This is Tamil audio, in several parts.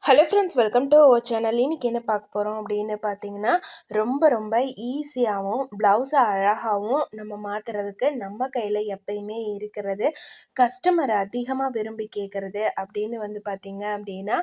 Hello friends, welcome to our channel. இன்றைக்கி என்ன பார்க்க போகிறோம் அப்படின்னு பார்த்தீங்கன்னா, ரொம்ப ஈஸியாகவும் ப்ளவுஸை அழகாகவும் நம்ம மாற்றுறதுக்கு நம்ம கையில் எப்பயுமே இருக்கிறது, கஸ்டமர் அதிகமாக விரும்பி கேட்குறது அப்படின்னு வந்து பார்த்தீங்க அப்படின்னா,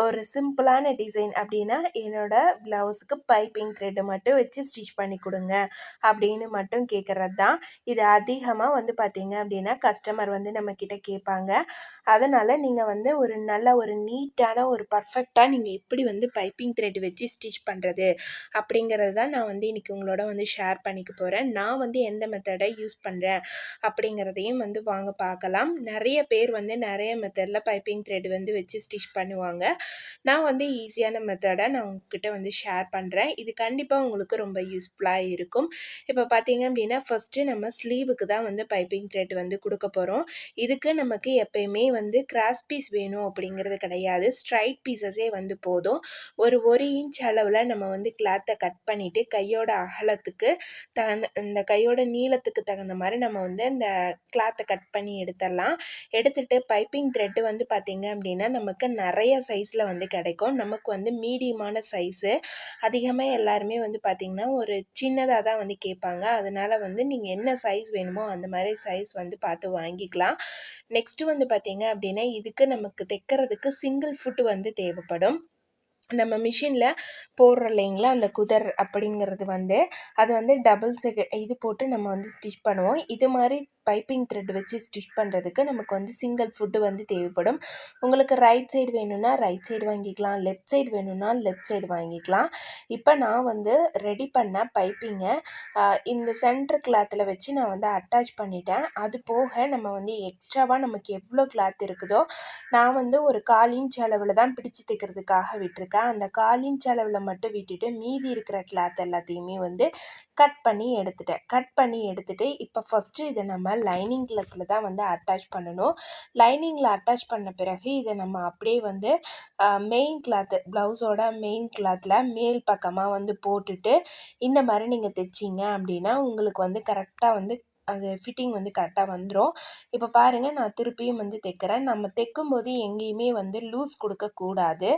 ஒரு சிம்பிளான டிசைன் அப்படின்னா, என்னோட ப்ளவுஸுக்கு பைப்பிங் த்ரெட்டு மட்டும் வச்சு ஸ்டிச் பண்ணி கொடுங்க அப்படின்னு மட்டும் கேட்குறது தான். இது அதிகமாக வந்து பார்த்தீங்க அப்படின்னா கஸ்டமர் வந்து நம்மக்கிட்ட கேட்பாங்க. அதனால் நீங்கள் வந்து ஒரு நீட்டான ஒரு பர்ஃபெக்டாக நீங்கள் எப்படி வந்து பைப்பிங் த்ரெட் வச்சு ஸ்டிச் பண்ணுறது அப்படிங்கிறது தான் நான் வந்து இன்றைக்கி உங்களோட வந்து ஷேர் பண்ணிக்க போகிறேன். நான் வந்து எந்த மெத்தடை யூஸ் பண்ணுறேன் அப்படிங்கிறதையும் வந்து வாங்க பார்க்கலாம். நிறைய பேர் வந்து நிறைய மெத்தடில் பைப்பிங் த்ரெட் வந்து வச்சு ஸ்டிச் பண்ணுவாங்க. நான் வந்து ஈஸியான மெத்தடை நான் உங்ககிட்ட வந்து ஷேர் பண்ணுறேன். இது கண்டிப்பாக உங்களுக்கு ரொம்ப யூஸ்ஃபுல்லாக இருக்கும். இப்போ பார்த்தீங்க அப்படின்னா ஃபஸ்ட்டு நம்ம ஸ்லீவுக்கு தான் வந்து பைப்பிங் த்ரெட் வந்து கொடுக்க போகிறோம். இதுக்கு நமக்கு எப்பயுமே வந்து கிராஸ் பீஸ் வேணும் அப்படிங்கிறது கிடையாது. ஸ்ட்ரைட் பீஸஸே வந்து போதும். ஒரு இன்ச் அளவில் நம்ம வந்து கிளாத்தை கட் பண்ணிவிட்டு கையோட அகலத்துக்கு இந்த கையோட நீளத்துக்கு தகுந்த மாதிரி நம்ம வந்து இந்த கிளாத்தை கட் பண்ணி எடுத்துடலாம். எடுத்துகிட்டு பைப்பிங் த்ரெட்டு வந்து பார்த்திங்க அப்படின்னா நமக்கு நிறைய சைஸில் வந்து கிடைக்கும். நமக்கு வந்து மீடியமான சைஸு அதிகமாக எல்லாருமே வந்து பார்த்திங்கன்னா ஒரு சின்னதாக தான் வந்து கேட்பாங்க. அதனால் வந்து நீங்கள் என்ன சைஸ் வேணுமோ அந்த மாதிரி சைஸ் வந்து பார்த்து வாங்கிக்கலாம். நெக்ஸ்ட்டு வந்து பார்த்தீங்க அப்படின்னா, இதுக்கு நமக்கு தைக்கிறதுக்கு சிங்கிள் ஃபுட் வந்து தேவைப்படும். நம்ம மிஷினில் போடுறோம் இல்லைங்களா, அந்த குதர் அப்படிங்கிறது வந்து அது வந்து டபுள் இது போட்டு நம்ம வந்து ஸ்டிச் பண்ணுவோம். இது மாதிரி பைப்பிங் த்ரெட் வச்சு ஸ்டிச் பண்ணுறதுக்கு நமக்கு வந்து சிங்கிள் ஃபுட்டு வந்து தேவைப்படும். உங்களுக்கு ரைட் சைடு வேணும்னா ரைட் சைடு வாங்கிக்கலாம், லெஃப்ட் சைடு வேணும்னா லெஃப்ட் சைடு வாங்கிக்கலாம். இப்போ நான் வந்து ரெடி பண்ண பைப்பிங்கை இந்த சென்டர் கிளாத்தில் வச்சு நான் வந்து அட்டாச் பண்ணிட்டேன். அது போக நம்ம வந்து எக்ஸ்ட்ராவாக நமக்கு எவ்வளோ கிளாத் இருக்குதோ நான் வந்து ஒரு 1/4 இன்ச் அளவில் தான் பிடிச்சு தைக்கிறதுக்காக விட்டுருக்கேன். அந்த 1/4 இன்ச் அளவில் மட்டும் விட்டுட்டு மீதி இருக்கிற கிளாத் எல்லாத்தையுமே வந்து கட் பண்ணி எடுத்துகிட்டு இப்போ ஃபஸ்ட்டு இதை நம்ம லைனிங் கிளாத்தில் தான் வந்து அட்டாச் பண்ணணும். லைனிங்கில் அட்டாச் பண்ண பிறகு இதை நம்ம அப்படியே வந்து மெயின் கிளாத்து ப்ளவுஸோட மெயின் கிளாத்தில் மேல் பக்கமாக வந்து போட்டுட்டு இந்த மாதிரி நீங்கள் தைச்சிங்க அப்படின்னா உங்களுக்கு வந்து கரெக்டாக வந்து அது ஃபிட்டிங் வந்து கரெக்டாக வந்துடும். இப்போ பாருங்கள், நான் திருப்பியும் வந்து தைக்கிறேன். நம்ம தைக்கும்போது எங்கேயுமே வந்து லூஸ் கொடுக்கக்கூடாது.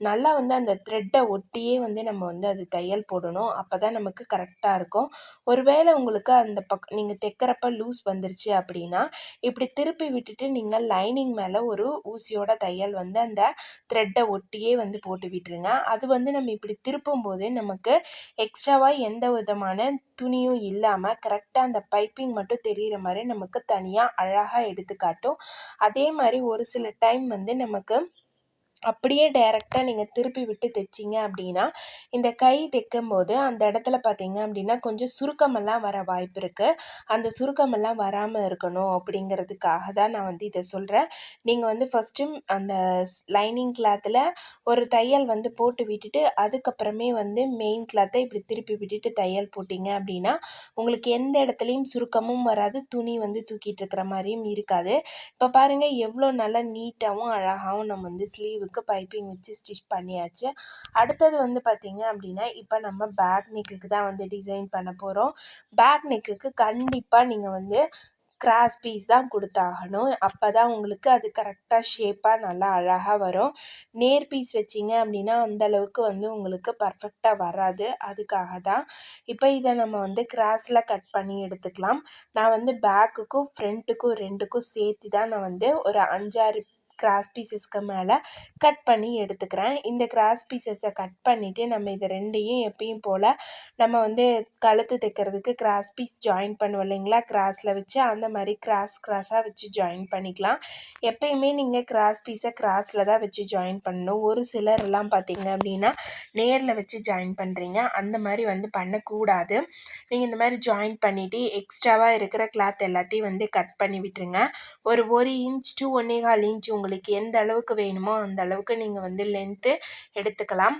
நல்லா வந்து அந்த த்ரெட்டை ஒட்டியே வந்து நம்ம வந்து அது தையல் போடணும். அப்போ தான் நமக்கு கரெக்டாக இருக்கும். ஒருவேளை உங்களுக்கு அந்த நீங்கள் தைக்கிறப்ப லூஸ் வந்துருச்சு அப்படின்னா இப்படி திருப்பி விட்டுட்டு நீங்கள் லைனிங் மேலே ஒரு ஊசியோட தையல் வந்து அந்த த்ரெட்டை ஒட்டியே வந்து போட்டு விட்டுருங்க. அது வந்து நம்ம இப்படி திருப்பும் போது நமக்கு எக்ஸ்ட்ராவாக எந்த விதமான துணியும் இல்லாமல் கரெக்டாக அந்த பைப்பிங் மட்டும் தெரிகிற மாதிரி நமக்கு தனியாக அழகாக எடுத்து காட்டும். அதே மாதிரி ஒரு சில டைம் வந்து நமக்கு அப்படியே டைரெக்டாக நீங்கள் திருப்பி விட்டு தைச்சிங்க அப்படின்னா இந்த கை தைக்கும்போது அந்த இடத்துல பார்த்தீங்க அப்படின்னா கொஞ்சம் சுருக்கமெல்லாம் வர வாய்ப்பு இருக்குது. அந்த சுருக்கமெல்லாம் வராமல் இருக்கணும் அப்படிங்கிறதுக்காக தான் நான் வந்து இதை சொல்கிறேன். நீங்கள் வந்து ஃபஸ்ட்டு அந்த லைனிங் கிளாத்தில் ஒரு தையல் வந்து போட்டு விட்டுட்டு அதுக்கப்புறமே வந்து மெயின் கிளாத்தை இப்படி திருப்பி விட்டுட்டு தையல் போட்டிங்க அப்படின்னா உங்களுக்கு எந்த இடத்துலையும் சுருக்கமும் வராது, துணி வந்து தூக்கிட்டு இருக்கிற மாதிரியும் இருக்காது. இப்போ பாருங்கள் எவ்வளோ நல்லா நீட்டாகவும் அழகாகவும் நம்ம வந்து ஸ்லீவுக்கு பைப்பிங் வச்சு ஸ்டிச் பண்ணியாச்சு. அடுத்தது வந்து பார்த்தீங்க அப்படின்னா இப்போ நம்ம பேக் நெக்குக்கு தான் வந்து டிசைன் பண்ண போகிறோம். பேக் நெக்குக்கு கண்டிப்பாக நீங்கள் வந்து கிராஸ் பீஸ் தான் கொடுத்தாகணும். அப்போ தான் உங்களுக்கு அது கரெக்டாக ஷேப்பாக நல்லா அழகாக வரும். நேர் பீஸ் வச்சிங்க அப்படின்னா அந்தளவுக்கு வந்து உங்களுக்கு பர்ஃபெக்டாக வராது. அதுக்காக தான் இப்போ இதை நம்ம வந்து கிராஸில் கட் பண்ணி எடுத்துக்கலாம். நான் வந்து பேக்குக்கும் ஃப்ரண்ட்டுக்கும் ரெண்டுக்கும் சேர்த்து தான் நான் வந்து ஒரு 5-6 கிராஸ் பீசஸ்க்கு மேலே கட் பண்ணி எடுத்துக்கிறேன். இந்த கிராஸ் பீசஸை கட் பண்ணிவிட்டு நம்ம இது ரெண்டையும் எப்பயும் போல் நம்ம வந்து கழுத்து தைக்கிறதுக்கு கிராஸ் பீஸ் ஜாயின் பண்ணுவோம் இல்லைங்களா, கிராஸில் வச்சு அந்த மாதிரி கிராஸாக வச்சு ஜாயின் பண்ணிக்கலாம். எப்பயுமே நீங்கள் கிராஸ் பீஸை கிராஸில் தான் வச்சு ஜாயின் பண்ணணும். ஒரு சிலர்லாம் பார்த்தீங்க அப்படின்னா நேரில் வச்சு ஜாயின் பண்ணுறீங்க. அந்த மாதிரி வந்து பண்ணக்கூடாது. நீங்கள் இந்த மாதிரி ஜாயின் பண்ணிவிட்டு எக்ஸ்ட்ராவாக இருக்கிற கிளாத் எல்லாத்தையும் வந்து கட் பண்ணி விட்டுருங்க. ஒரு இன்ச் to 1.25 இன்ச் உங்களுக்கு எந்த அளவுக்கு வேணுமோ அந்த அளவுக்கு நீங்கள் வந்து லென்த்து எடுத்துக்கலாம்.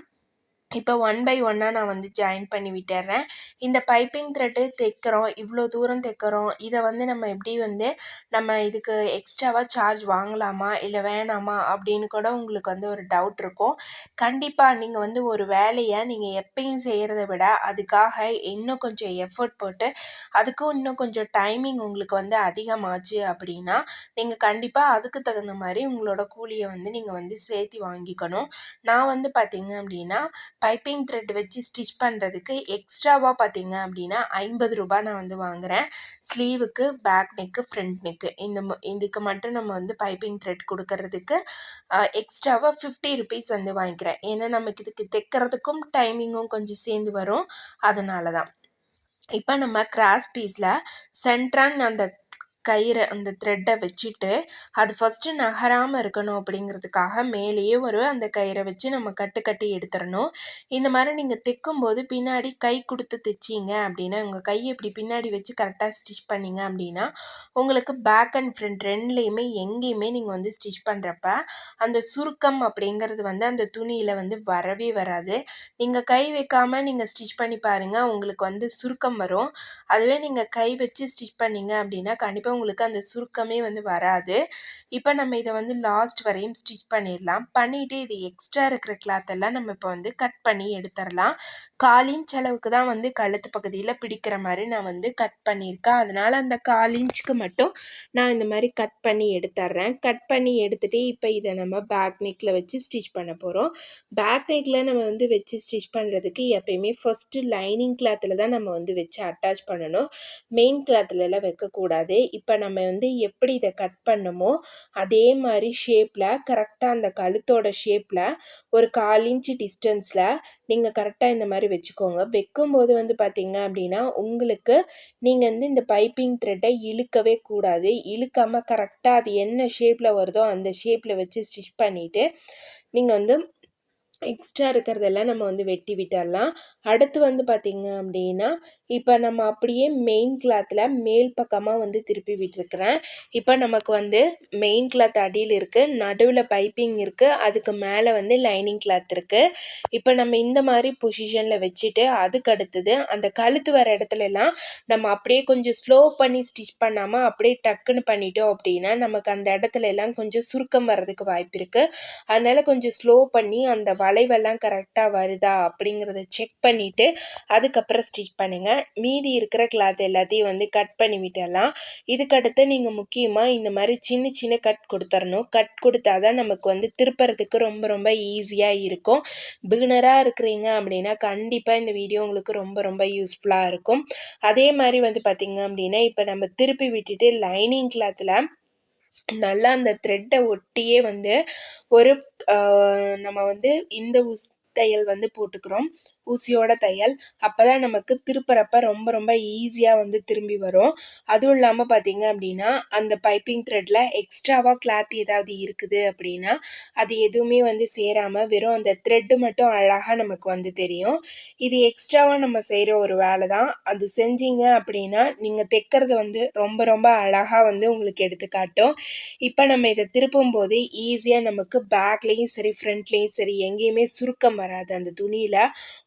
இப்போ ஒன் பை ஒன்னா நான் வந்து ஜாயின் பண்ணி விட்டுறேன். இந்த பைப்பிங் த்ரெட்டு தைக்கிறோம், இவ்வளோ தூரம் தைக்கிறோம். இதை வந்து நம்ம எப்படி வந்து நம்ம இதுக்கு எக்ஸ்ட்ராவா சார்ஜ் வாங்கலாமா இல்லை வேணாமா அப்படின்னு கூட உங்களுக்கு வந்து ஒரு டவுட் இருக்கும். கண்டிப்பாக நீங்கள் வந்து ஒரு வேலையை நீங்கள் எப்பயும் செய்கிறத விட அதுக்காக இன்னும் கொஞ்சம் எஃபர்ட் போட்டு அதுக்கும் இன்னும் கொஞ்சம் டைமிங் உங்களுக்கு வந்து அதிகமாச்சு அப்படின்னா நீங்கள் கண்டிப்பாக அதுக்கு தகுந்த மாதிரி உங்களோட கூலியை வந்து நீங்கள் வந்து சேர்த்து வாங்கிக்கணும். நான் வந்து பார்த்தீங்க அப்படின்னா பைப்பிங் த்ரெட் வச்சு ஸ்டிச் பண்ணுறதுக்கு எக்ஸ்ட்ராவாக பார்த்தீங்க அப்படின்னா ரூ. 50 நான் வந்து வாங்குகிறேன். ஸ்லீவுக்கு, பேக் நெக்கு, ஃப்ரண்ட் நெக்கு இதுக்கு மட்டும் நம்ம வந்து பைப்பிங் த்ரெட் கொடுக்கறதுக்கு எக்ஸ்ட்ராவாக ₹50 வந்து வாங்கிக்கிறேன். ஏன்னா நமக்கு இதுக்கு தைக்கிறதுக்கும் டைமிங்கும் கொஞ்சம் சேர்ந்து வரும். அதனால தான். இப்போ நம்ம கிராஸ் பீஸில் சென்ட்ரான் அந்த கயிறை அந்த த்ரெட்டை வச்சுட்டு அது ஃபஸ்ட்டு நகராமல் இருக்கணும் அப்படிங்கிறதுக்காக மேலேயே அந்த கயிறை வச்சு நம்ம கட்டி எடுத்துடணும். இந்த மாதிரி நீங்கள் தைக்கும்போது பின்னாடி கை கொடுத்து தைச்சிங்க அப்படின்னா உங்கள் கையை இப்படி பின்னாடி வச்சு கரெக்டாக ஸ்டிச் பண்ணிங்க அப்படின்னா உங்களுக்கு பேக் அண்ட் ஃப்ரண்ட் ரெண்டுலேயுமே எங்கேயுமே நீங்கள் வந்து ஸ்டிச் பண்ணுறப்ப அந்த சுருக்கம் அப்படிங்கிறது வந்து அந்த துணியில் வந்து வரவே வராது. நீங்கள் கை வைக்காமல் நீங்கள் ஸ்டிச் பண்ணி பாருங்கள், உங்களுக்கு வந்து சுருக்கம் வரும். அதுவே நீங்கள் கை வச்சு ஸ்டிச் பண்ணிங்க அப்படின்னா கண்டிப்பாக உங்களுக்கு அந்த சுருக்கமே வந்து வராது. இப்போ நம்ம இதை வந்து லாஸ்ட் வரையும் ஸ்டிச் பண்ணிடலாம். பண்ணிவிட்டு இது எக்ஸ்ட்ரா இருக்கிற கிளாத் எல்லாம் நம்ம இப்போ வந்து கட் பண்ணி எடுத்துடலாம். 1/4 இன்ச் அளவுக்கு தான் வந்து கழுத்து பகுதியில் பிடிக்கிற மாதிரி நான் வந்து கட் பண்ணியிருக்கேன். அதனால் அந்த 1/4 இன்ச்சுக்கு மட்டும் நான் இந்த மாதிரி கட் பண்ணி எடுத்துட்றேன். கட் பண்ணி எடுத்துகிட்டு இப்போ இதை நம்ம பேக் நெக்கில் வச்சு ஸ்டிச் பண்ண போகிறோம். பேக் நெக்கில் நம்ம வந்து வச்சு ஸ்டிச் பண்ணுறதுக்கு எப்பயுமே ஃபஸ்ட்டு லைனிங் கிளாத்தில் தான் நம்ம வந்து வச்சு அட்டாச் பண்ணணும். மெயின் கிளாத்துலலாம் வைக்கக்கூடாது. இப்போ நம்ம வந்து எப்படி இதை கட் பண்ணமோ அதே மாதிரி ஷேப்பில் கரெக்டாக அந்த கழுத்தோட ஷேப்பில் ஒரு 1/4 இன்ச்சு டிஸ்டன்ஸில் நீங்கள் கரெக்டாக இந்த மாதிரி வச்சுக்கோங்க. வைக்கும்போது வந்து பார்த்தீங்க அப்படின்னா உங்களுக்கு நீங்கள் வந்து இந்த பைப்பிங் த்ரெட்டை இழுக்கவே கூடாது. இழுக்காமல் கரெக்டாக அது என்ன ஷேப்பில் வருதோ அந்த ஷேப்பில் வச்சு ஸ்டிச் பண்ணிவிட்டு நீங்கள் வந்து எக்ஸ்ட்ரா இருக்கிறதெல்லாம் நம்ம வந்து வெட்டி விட்டுடலாம். அடுத்து வந்து பார்த்திங்க அப்படின்னா இப்போ நம்ம அப்படியே மெயின் கிளாத்தில் மேல் பக்கமாக வந்து திருப்பி விட்டுருக்குறேன். இப்போ நமக்கு வந்து மெயின் கிளாத் அடியில் இருக்குது, நடுவில் பைப்பிங் இருக்குது, அதுக்கு மேலே வந்து லைனிங் கிளாத் இருக்குது. இப்போ நம்ம இந்த மாதிரி பொசிஷனில் வச்சுட்டு அதுக்கு அடுத்தது அந்த கழுத்து வர இடத்துலலாம் நம்ம அப்படியே கொஞ்சம் ஸ்லோ பண்ணி ஸ்டிச் பண்ணாமல் அப்படியே டக்குன்னு பண்ணிட்டோம் அப்படின்னா நமக்கு அந்த இடத்துல எல்லாம் கொஞ்சம் சுருக்கம் வர்றதுக்கு வாய்ப்பு இருக்குது. அதனால் கொஞ்சம் ஸ்லோ பண்ணி அந்த வளைவெல்லாம் கரெக்டாக வருதா அப்படிங்கிறத செக் பண்ணிவிட்டு அதுக்கப்புறம் ஸ்டிச் பண்ணுங்கள். மீதி இருக்கிற கிளாத் எல்லாத்தையும் வந்து கட் பண்ணி விட்டுடலாம். இதுக்கடுத்து நீங்கள் முக்கியமாக இந்த மாதிரி சின்ன சின்ன கட் கொடுத்துடணும். கட் கொடுத்தா தான் நமக்கு வந்து திருப்புறதுக்கு ரொம்ப ரொம்ப ஈஸியாக இருக்கும். பிகினராக இருக்கிறீங்க அப்படின்னா கண்டிப்பாக இந்த வீடியோ உங்களுக்கு ரொம்ப ரொம்ப யூஸ்ஃபுல்லாக இருக்கும். அதே மாதிரி வந்து பார்த்திங்க அப்படின்னா இப்போ நம்ம திருப்பி விட்டுட்டு லைனிங் கிளாத்தில் நல்லா அந்த த்ரெட்டை ஒட்டியே வந்து ஒரு நம்ம வந்து இந்த தையல் வந்து போட்டுக்கிறோம், ஊசியோட தையல். அப்போ தான் நமக்கு திருப்புறப்ப ரொம்ப ரொம்ப ஈஸியாக வந்து திரும்பி வரும். அதுவும் இல்லாமல் பார்த்தீங்க அப்படின்னா அந்த பைப்பிங் த்ரெட்டில் எக்ஸ்ட்ராவாக கிளாத் ஏதாவது இருக்குது அப்படின்னா அது எதுவுமே வந்து சேராமல் வெறும் அந்த த்ரெட்டு மட்டும் அழகாக நமக்கு வந்து தெரியும். இது எக்ஸ்ட்ராவாக நம்ம செய்கிற ஒரு வேலை தான். அது செஞ்சீங்க அப்படின்னா நீங்கள் தைக்கிறது வந்து ரொம்ப ரொம்ப அழகாக வந்து உங்களுக்கு எடுத்து காட்டும். இப்போ நம்ம இதை திருப்பும் போது ஈஸியாக நமக்கு பேக்லேயும் சரி ஃப்ரண்ட்லேயும் சரி எங்கேயுமே சுருக்கம் வராது. அந்த துணியில்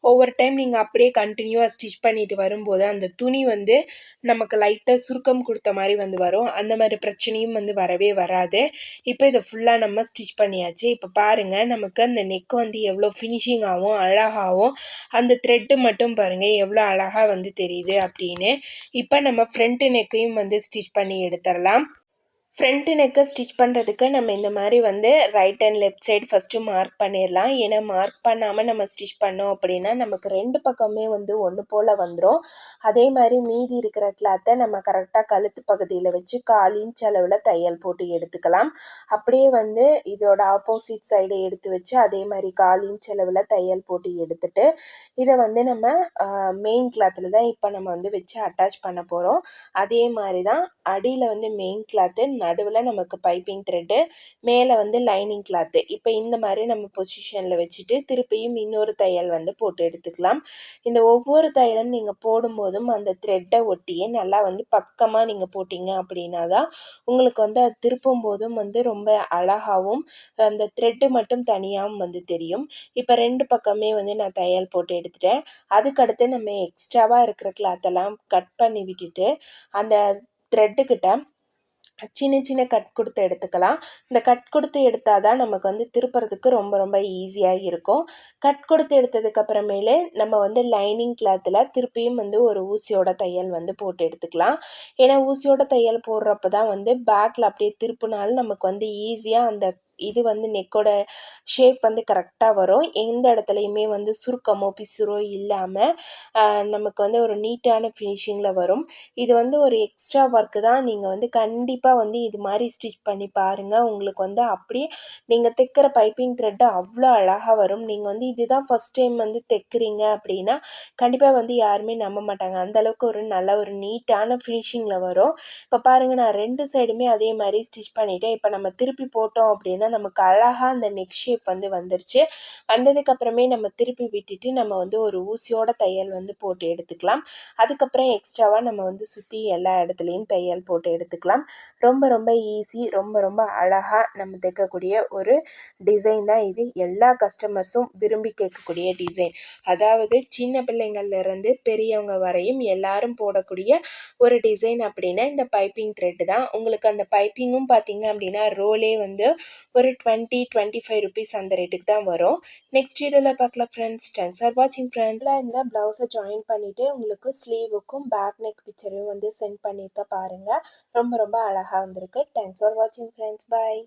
ஒவ்வொரு டைம் நீங்கள் அப்படியே கண்டினியூவாக ஸ்டிச் பண்ணிட்டு வரும்போது அந்த துணி வந்து நமக்கு லைட்டாக சுருக்கம் கொடுத்த மாதிரி வந்து வரும். அந்த மாதிரி பிரச்சனையும் வந்து வரவே வராது. இப்போ இதை ஃபுல்லாக நம்ம ஸ்டிச் பண்ணியாச்சு. இப்போ பாருங்கள் நமக்கு அந்த நெக் வந்து எவ்வளோ ஃபினிஷிங்காகவும் அழகாகவும் அந்த த்ரெட்டு மட்டும் பாருங்கள் எவ்வளோ அழகாக வந்து தெரியுது அப்படின்னு. இப்போ நம்ம ஃப்ரண்ட் நெக்கையும் வந்து ஸ்டிச் பண்ணி எடுத்துடலாம். ஃப்ரண்ட் நெக்கை ஸ்டிச் பண்ணுறதுக்கு நம்ம இந்த மாதிரி வந்து right and left side first mark பண்ணிடலாம். ஏன்னா மார்க் பண்ணாமல் நம்ம ஸ்டிச் பண்ணோம் அப்படின்னா நமக்கு 2 பக்கமே வந்து ஒன்று போல் வந்துடும். அதே மாதிரி மீதி இருக்கிற கிளாத்தை நம்ம கரெக்டாக கழுத்து பகுதியில் வச்சு 1/4 இன்ச் அளவில் தையல் போட்டு எடுத்துக்கலாம். அப்படியே வந்து இதோட ஆப்போசிட் சைடு எடுத்து வச்சு அதே மாதிரி 1/4 இன்ச் அளவில் தையல் போட்டு எடுத்துட்டு இதை வந்து நம்ம மெயின் கிளாத்தில் தான் இப்போ நம்ம வந்து வச்சு அட்டாச் பண்ண போகிறோம். அதே மாதிரி தான் அடியில் வந்து மெயின் கிளாத்து, நடுவுல நமக்கு பைப்பிங் த்ரெட்டு, மேல வந்து லைனிங் கிளாத்து. இப்ப இந்த மாரி நம்ம பொசிஷன்ல வச்சுட்டு, திருப்பியும் இன்னொரு தையல் வந்து போட்டு எடுத்துக்கலாம். இந்த ஒவ்வொரு தையலும் நீங்க போடும்போதும் அந்த த்ரெட்ட ஒட்டியே நல்லா வந்து பக்கமா நீங்க போட்டீங்க அப்படின்னா தான், உங்களுக்கு வந்து அது திருப்பும்போதும் வந்து ரொம்ப அழகாவும், அந்த த்ரெட்டு மட்டும் தனியாவும் வந்து தெரியும். இப்ப 2 பக்கமே வந்து நான் தையல் போட்டு எடுத்துட்டேன். அதுக்கடுத்து நம்ம எக்ஸ்ட்ராவா இருக்கிற கிளாத்தெல்லாம் கட் பண்ணி விட்டுட்டு, அந்த த்ரெட்டு கிட்ட சின்ன சின்ன கட் குடுத்து எடுத்துக்கலாம். இந்த கட் குடுத்து எடுத்தா தான் நமக்கு வந்து திருப்புறதுக்கு ரொம்ப ரொம்ப ஈஸியா இருக்கும். கட் குடுத்து எடுத்ததுக்கு அப்புறமேலு நம்ம வந்து லைனிங் கிளாத்ல திருப்பியும் வந்து ஒரு ஊசியோட தையல் வந்து போட்டு எடுத்துக்கலாம். ஏன்னா ஊசியோட தையல் போடுறப்ப தான் வந்து பேக்ல அப்படியே திருப்புனாலும் நமக்கு வந்து ஈஸியா அந்த இது வந்து நெக்கோட ஷேப் வந்து கரெக்ட்டா வரும். எந்த இடத்துலயுமே வந்து சுருக்கமோ, பிசுறோ இல்லாம நமக்கு வந்து ஒரு நீட்டான ஃபினிஷிங்ல வரும். இது வந்து ஒரு எக்ஸ்ட்ரா ஒர்க்கு தான். நீங்க வந்து கண்டிப்பா வந்து இது மாரி ஸ்டிச் பண்ணி பாருங்க. உங்களுக்கு வந்து அப்படியே நீங்க தைக்கிற பைப்பிங் த்ரெட் அவ்ளோ அழகா வரும். நீங்க வந்து இதுதான் ஃபர்ஸ்ட் டைம் வந்து தைக்கிறீங்க அப்படின்னா, கண்டிப்பா வந்து யாருமே நம்ப மாட்டாங்க. அந்த அளவுக்கு ஒரு நல்ல ஒரு நீட்டான ஃபினிஷிங்ல வரும். இப்ப பாருங்க நான் 2 சைடுமே அதே மாரி ஸ்டிச் பண்ணிட்டேன். இப்ப நம்ம திருப்பி போட்டோம் அப்படின்னா, நமக்கு அழகா அந்த நெக் ஷேப் வந்து வந்துருச்சு. வந்ததுக்கு அப்புறமே நம்ம திருப்பி விட்டுட்டு, நம்ம வந்து ஒரு ஊசியோட தையல் வந்து போட்டு எடுத்துக்கலாம். அதுக்கப்புறம் எக்ஸ்ட்ராவா நம்ம வந்து சுத்தி எல்லா இடத்துலயும் தையல் போட்டு எடுத்துக்கலாம். ரொம்ப ரொம்ப ஈஸி. ரொம்ப ரொம்ப அழகா நம்ம தைக்கக்கூடிய ஒரு டிசைன் தான் இது. எல்லா கஸ்டமர்ஸும் விரும்பி கேட்கக்கூடிய டிசைன். அதாவது சின்ன பிள்ளைங்கள்லேருந்து பெரியவங்க வரையும் எல்லாரும் போடக்கூடிய ஒரு டிசைன் அப்படின்னா இந்த பைப்பிங் த்ரெட் தான். உங்களுக்கு அந்த பைப்பிங்கும் பார்த்தீங்க அப்படின்னா, ரோலே வந்து ஒரு 20, 25 ரூபீஸ் அந்த ரேட்டுக்கு தான் வரும். நெக்ஸ்ட் வீடியோல பார்க்கலாம் ஃப்ரெண்ட்ஸ். தேங்க்ஸ் ஃபார் வாட்சிங் ஃப்ரெண்ட்ஸ். இந்த ப்ளவுஸை ஜாயின் பண்ணிவிட்டு உங்களுக்கு ஸ்லீவுக்கும் பேக் நெக் பிக்சரையும் வந்து சென்ட் பண்ணியிருக்க பாருங்கள். ரொம்ப ரொம்ப அழகாக வந்திருக்கு. தேங்க்ஸ் ஃபார் வாட்சிங் ஃப்ரெண்ட்ஸ். பாய்.